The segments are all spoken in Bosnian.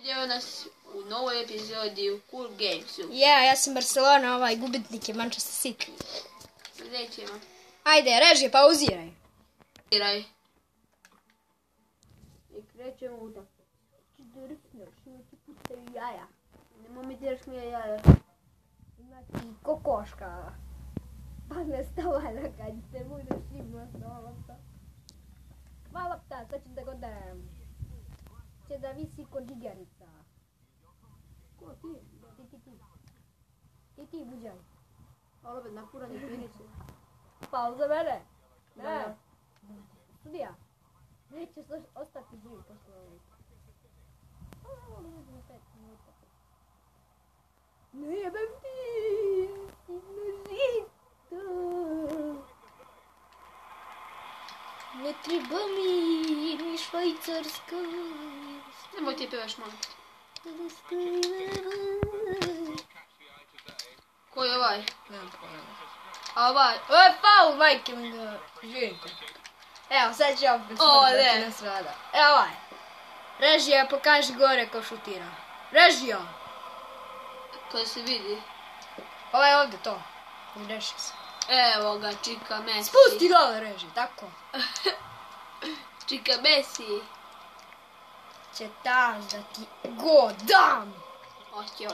Vidimo nas u novoj epizodi u Cool Gamesu. Ja sam Barcelona, ovaj gubitnik je Manchester City. Nećemo. Ajde, reži, pauziraj. Pauziraj. I krećemo u tako. Ti drkneš, ima ti pucaju jaja. Nemo mi diraš mi jaja. Ima ti kokoška. Pa ne stavala kad se budeš ima stolata. Hvala pta, sad ću da ga dajem. Će da visi kod džigerica. Ko ti? Ti, buđaj. Hvala opet na kuranje pirice. Pauza mene. Da. Ne. Studija. Neće ostati živ posle ovog. Ne jebem ti. Ne treba mi švajcarska. Nemoj ti pevaš, molim. Ko je ovaj? Nemam pojma. A ovaj? Ovo je faul, majke mi ga živite. Evo, sad ću opet smrdati ne. na svada. Evo ovaj. Režija, pokaži gore ko šutira. Režija! Ko se vidi. Ovo je ovdje to. Reši se. Evo ga, Čika Messi. Spusti dole reži, tako. Čika Messi. Će taž da ti go dam. Hoće.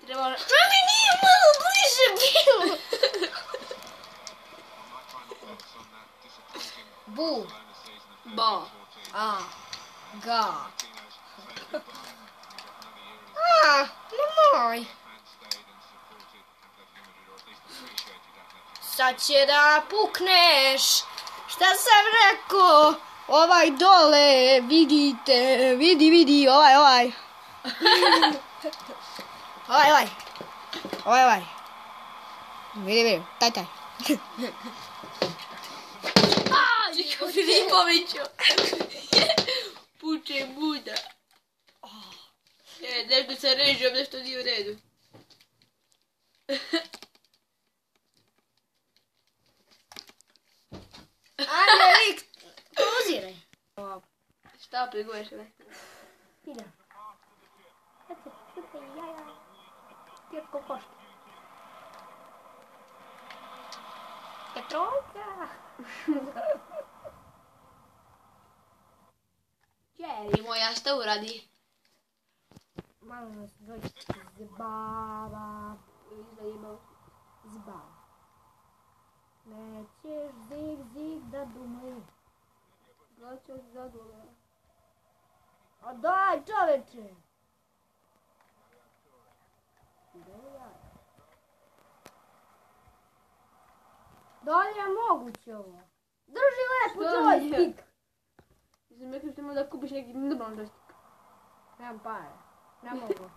Treba... Ali nije malo bliže bilo. Bu. Ba. A. Ga. Nemoj. Sad će da pukneš. Šta sam rekao? Ovaj dole, vidite, vidi, ovaj. Ovaj. Vidi, taj. Čika Filipoviću. Puče buda. Nešto sa režijom, nešto nije u redu. Ajde, lik, pauziraj. Šta priguješ, ne? Ide. Sad se šute jaja. Pjetko košta. Petrovka. Čeri moja, šta uradi? Malo nas dođe zbava. Zbava. Nećeš zig da dumaj. Glaćeš zadovoljno. A daj čoveče. Da li je moguće ovo? Drži lepo joystick. Mislim, rekli ste da kupiš neki normalan joystick. Nemam pare. Ne mogu.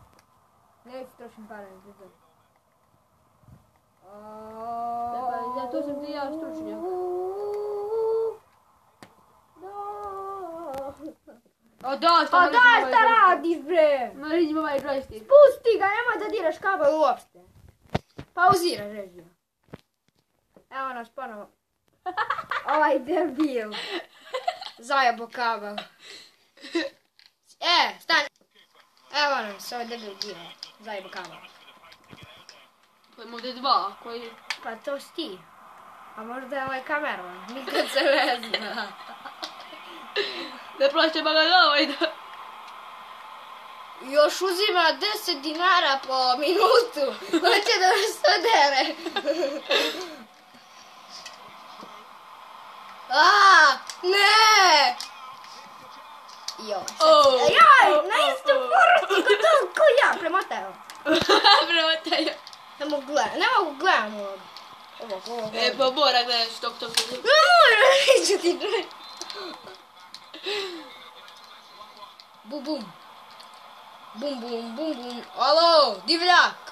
Neću trošim pare na to. Zato sam ti ja stručnjak. A daj, šta radiš bre? Mrzim ovaj joystick. Pusti ga, nemoj da diraš kabel uopšte. Pauzira režija. Evo nas ponovo. Ovaj debil. Zajebo kabel. Stani. Evo nas, ovaj debil dira. Zajebo kabel. Pa imamo ovdje dva, koji... Pa to si ti. A možda je ovaj kameraman. Nikad se ne zna. Ne plaćam ga novo i da... Još uzima 10 dinara po minutu. Hoće da nas odere. Ne! Joj, na istom foru ti ko ja, premotaj ovo. Premotaj. Ne mogu gledam ovo. Ovo. Pa mora gledaš tok. Ne mora, neću ti gledam. Bum. Alo, divljak.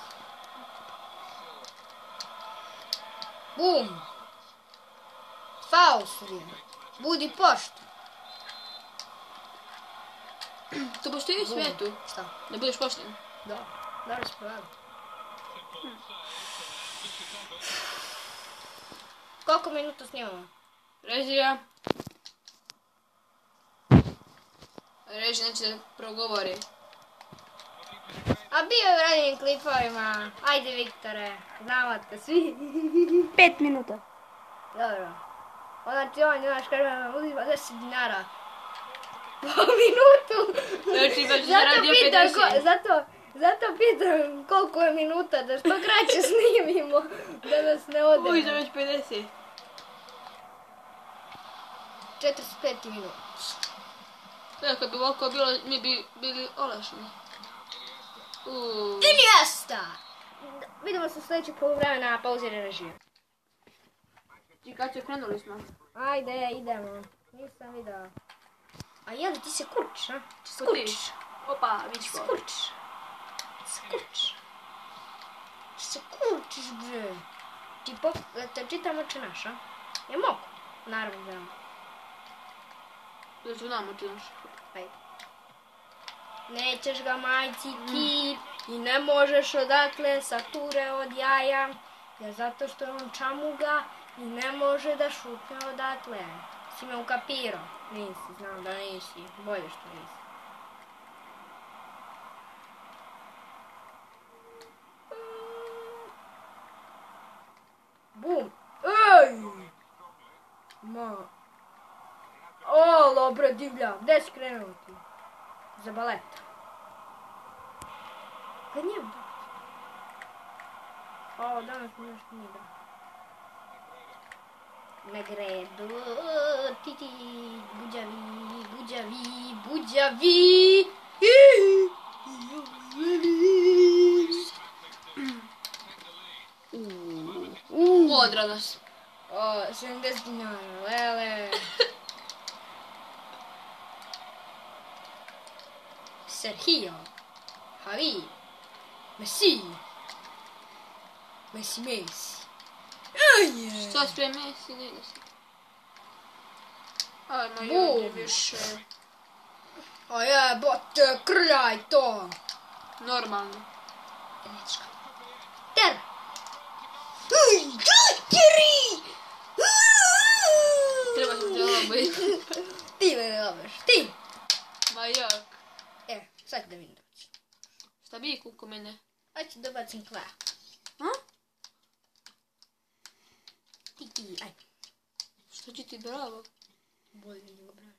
Bum. Faul su vrijeme. Budi poštu. To postoji u svijetu. Šta? Ne budeš pošten. Da, dobro si pogledao. Koliko minuta snimamo? Režija. Reži neće da progovori. A bio je u ranijim klipovima. Ajde Viktore, znamo te svi. 5 minuta. Dobro. Znači on, znaš, kaže nam uzima 10 dinara. Po minutu. Znači baš zaradio 50. Zato pitam koliko je minuta, da što kraće snimimo, da nas ne ode. Uj, za već 50. 45 minuta. Sve, kad bi ovako bilo, mi bi bili olašni. Iniesta! Vidimo se u sljedećeg poluvremena na pauzire režije. I kad će krenuli smo? Ajde, idemo. Nisam vidio. A jel, ti se kurčiš, a? Kurčiš. Opa, vičko. Kurčiš. Kurčiš. Se kurčiš, bre. Ti te čitam oči naša. Je mogu? Naravno da je mogu. Da ću nam učinaš. Ajde. Nećeš ga majci kip i ne možeš odatle sa ture od jaja, jer zato što je on čamuga i ne može da šutne odatle. Si me ukapirao? Nisi, znam da nisi. Bolje što nisi. Bum! Ej! Ma! Olo, bre, divlja, gdje si krenuo ti? Za balet. Kad nije balet? O, danas mi nešto nije da. Na gredu, ti, buđavi, buđavi, buđavi. Odra nas. O, 70 dinara, lele. Sergio, Javi, Messi, Messi. Što sve Messi, ne ide se. Ajmo Bum. ovdje više. A jebote, krljaj to. Normalno. Ter. Gateri! Treba se te obiti. Ti me ne dobiješ, ti. Ma jak. Sad da vidim doći. Šta bi kuko mene? Aj ti dobacim kva. Ha? Ti, aj. Što će ti bravo? Bolje nego bravo.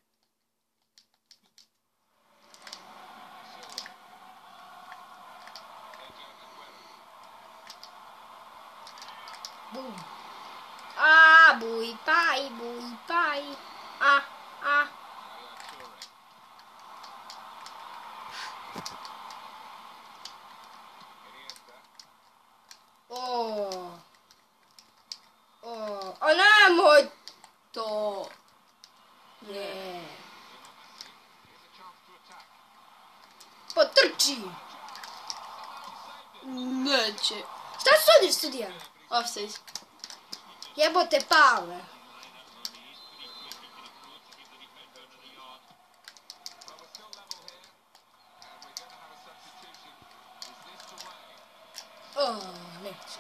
Bum. A, buj, paj, buj, paj. A. O, nemoj! To. Je. Potrči! Neće. Šta sudiš, sudija? Offside. Jebote Pavle. O, neću.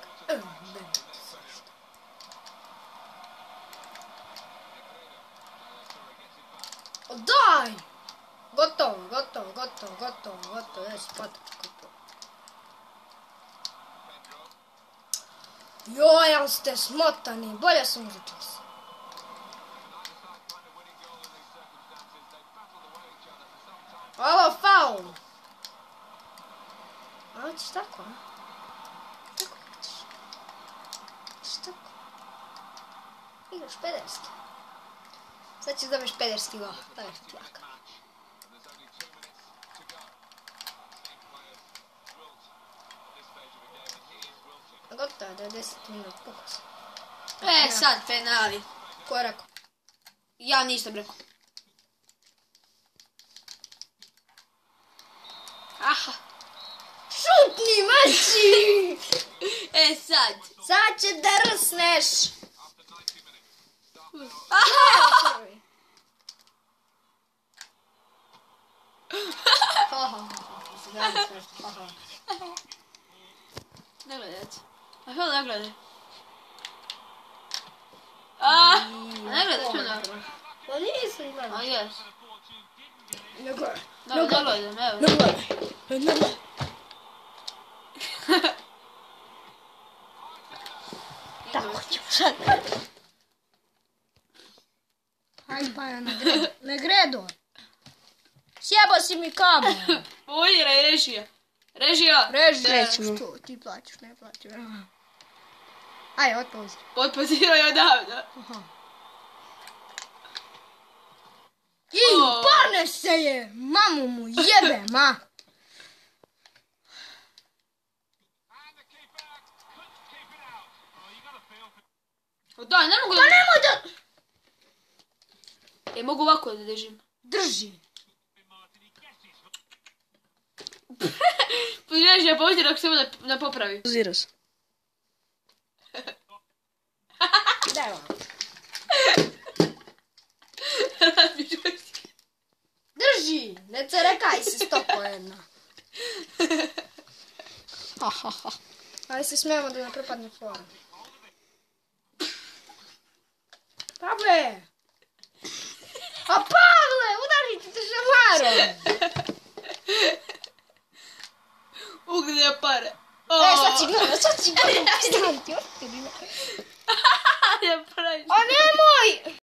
Daj! Gotovo. Jesi potrčko to. Joj, ste smotani. Bolje sam za čas. Ovo faul. A hoćeš tako, a? Tako hoćeš. Hoćeš tako. Igraš pederski. Sad ćeš dobiješ pederski gol. Daj ti laka. Gotovo je 90 minut, pokus. Sad penali. Ko je rekao? Ja nisam rekao. Aha. Šutni, Messi! Sad. Sad će da rsneš. Aha. Ne gledajte. A što ne gledaj? Ne gledaj, što ne gledaj? Pa nisam gledao. A jes. Nego je. No, ne gledam, evo. Ne gledaj. Tako ćemo sad. Aj pa ja ne gredo. Sjeba si mi kabel. Oj, režija. Režija. Režimo. Što ti plaćaš, ne plaćaš. Ajde, otpauzi. Potpozirao je odavde. Pane se je, mamu mu jebe, ma. Daj, ne mogu da... Pa nemoj da... Mogu ovako da držim. Drži. Režija, pozir ako se ovo ne popravi. Pozirao sam. Daj ovo. Drži, ne cerekaj se stoko jedna. Ali se smijemo da ne propadne fora. Pavle! A Pavle, udarit ću te šamarom! Ugdje pare. Sad si gledam, Ja praviš. A nemoj!